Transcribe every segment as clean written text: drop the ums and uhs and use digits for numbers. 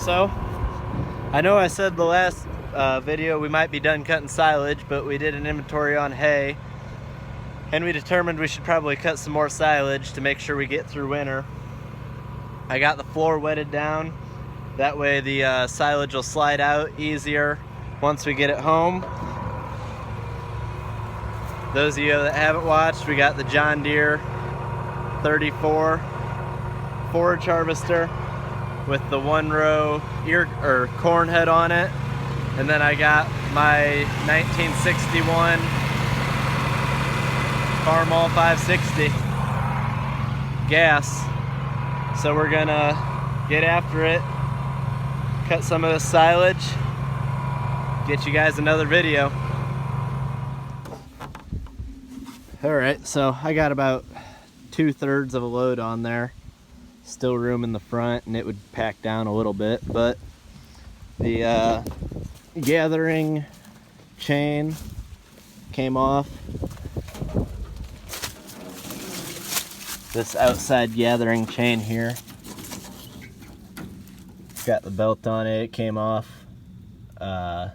So, I know I said the last video we might be done cutting silage, but we did an inventory on hay, and we determined we should probably cut some more silage to make sure we get through winter. I got the floor wetted down, that way the silage will slide out easier once we get it home. Those of you that haven't watched, we got the John Deere 34 forage harvester with the 1-row corn head on it, and then I got my 1961 Farmall 560 gas. So we're gonna get after it, cut some of the silage, get you guys another video. Alright, so I got about 2/3 of a load on there. Still room in the front, and it would pack down a little bit, but the gathering chain came off. This outside gathering chain here, got the belt on it, it came off. I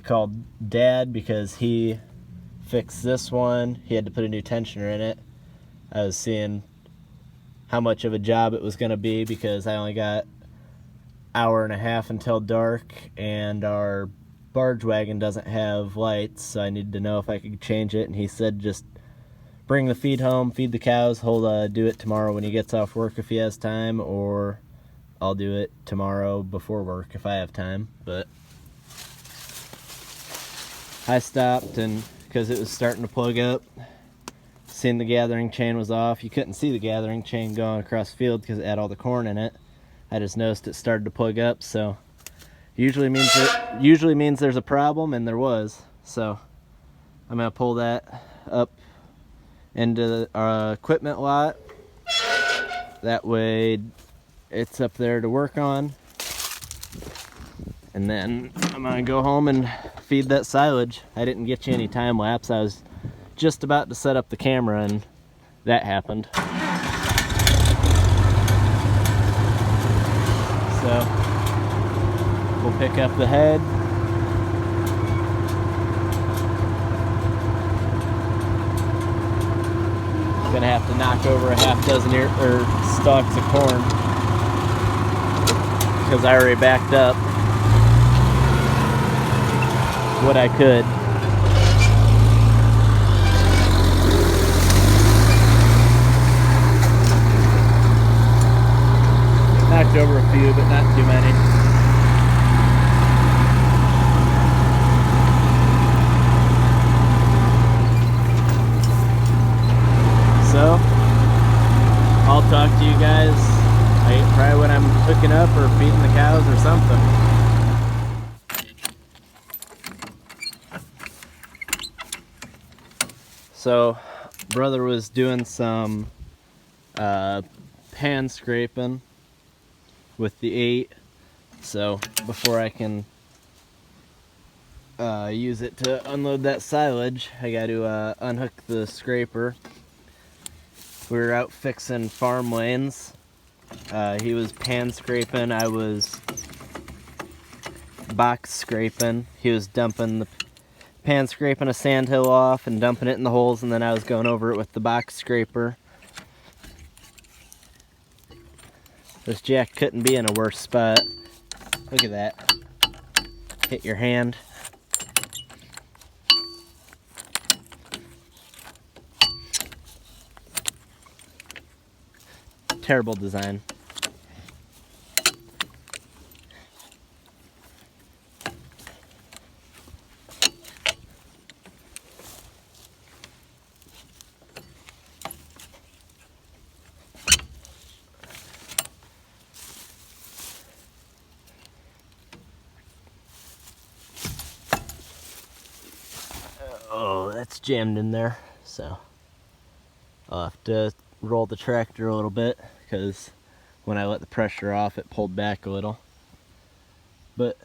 called Dad because he fixed this one. He had to put a new tensioner in it. I was seeing how much of a job it was going to be because I only got an hour and a half until dark, and our barge wagon doesn't have lights, so I needed to know if I could change it, and he said just bring the feed home, feed the cows. He'll do it tomorrow when he gets off work if he has time, or I'll do it tomorrow before work if I have time. But I stopped, and because it was starting to plug up, seen the gathering chain was off. You couldn't see the gathering chain going across the field because it had all the corn in it. I just noticed it started to plug up, so usually means there's a problem, and there was. So I'm gonna pull that up into our equipment lot. That way it's up there to work on, and then I'm gonna go home and feed that silage. I didn't get you any time lapse. I was just about to set up the camera and that happened. So we'll pick up the head. Gonna have to knock over a half dozen stalks of corn because I already backed up what I could. Knocked over a few, but not too many. So, I'll talk to you guys probably when I'm hooking up or feeding the cows or something. So, brother was doing some pan scraping with the 8, so before I can use it to unload that silage, I got to unhook the scraper. We were out fixing farm lanes. He was pan scraping, I was box scraping. He was dumping the pan scraping a sand hill off and dumping it in the holes, and then I was going over it with the box scraper. This jack couldn't be in a worse spot. Look at that. Hit your hand. Terrible design. Oh, that's jammed in there, so I'll have to roll the tractor a little bit because when I let the pressure off it pulled back a little, but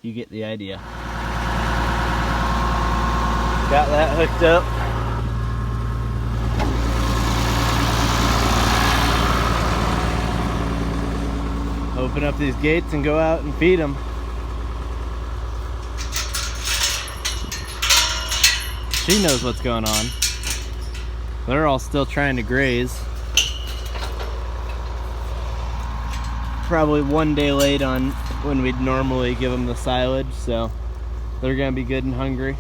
you get the idea. Got that hooked up. open up these gates and go out and feed them. She knows what's going on. They're all still trying to graze. Probably one day late on when we'd normally give them the silage, so they're gonna be good and hungry.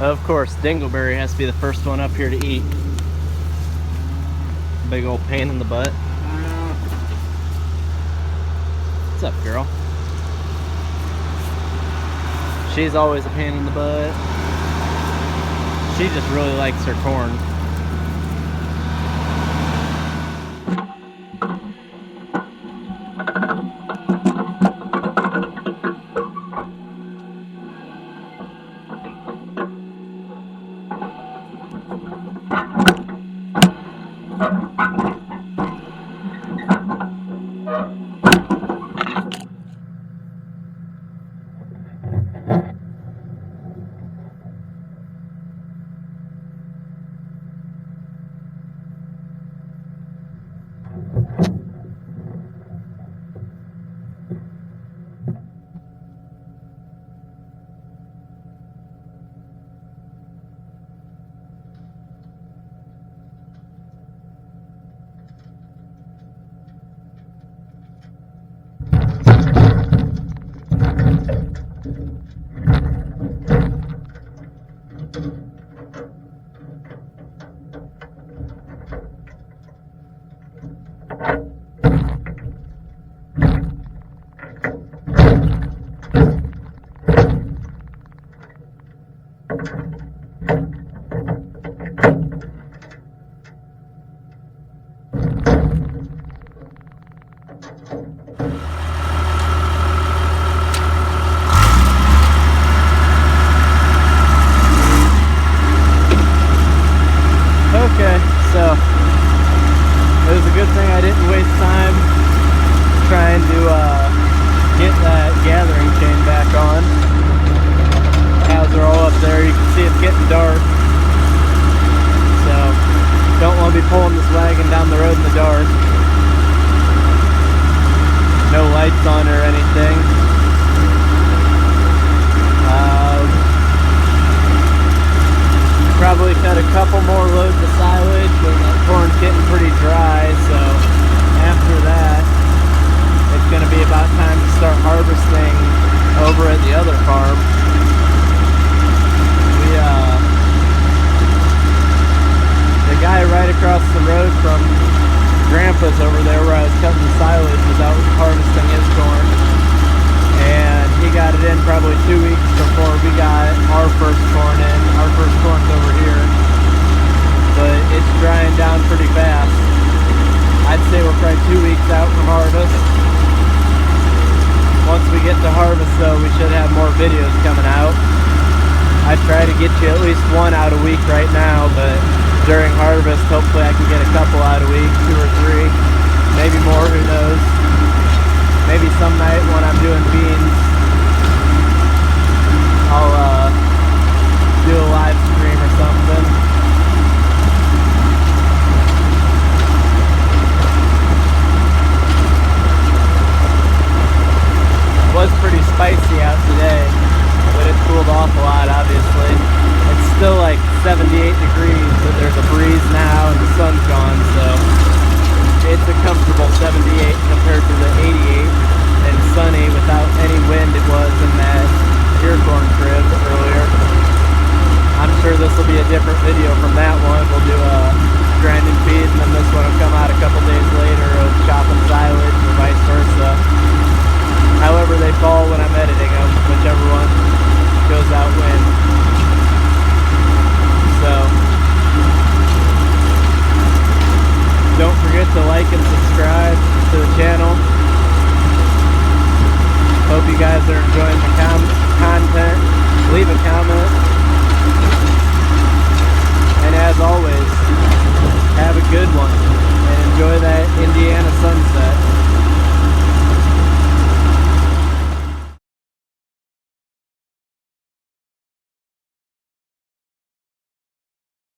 Of course, Dingleberry has to be the first one up here to eat. Big old pain in the butt. What's up, girl? She's always a pain in the butt. She just really likes her corn. Okay, so it was a good thing I didn't waste time trying to get that gathering chain back on. Cows are all up there. You can see it's getting dark. So don't want to be pulling this wagon down the road in the dark. No lights on or anything. Probably fed a couple more loads of silage, but that corn's getting pretty dry, so after that it's going to be about time to start harvesting over at the other farm. The guy right across the road from Grandpa's over there where I was cutting the silage was out harvesting his corn, and he got it in probably 2 weeks before we got our first corn in. Our first corn's over here, but it's drying down pretty fast. I'd say we're probably 2 weeks out from harvest. Once we get to harvest though, we should have more videos coming out. I try to get you at least one out a week right now, but during harvest hopefully I can get a couple out a week, 2 or 3, maybe more, who knows. Maybe some night when I'm doing beans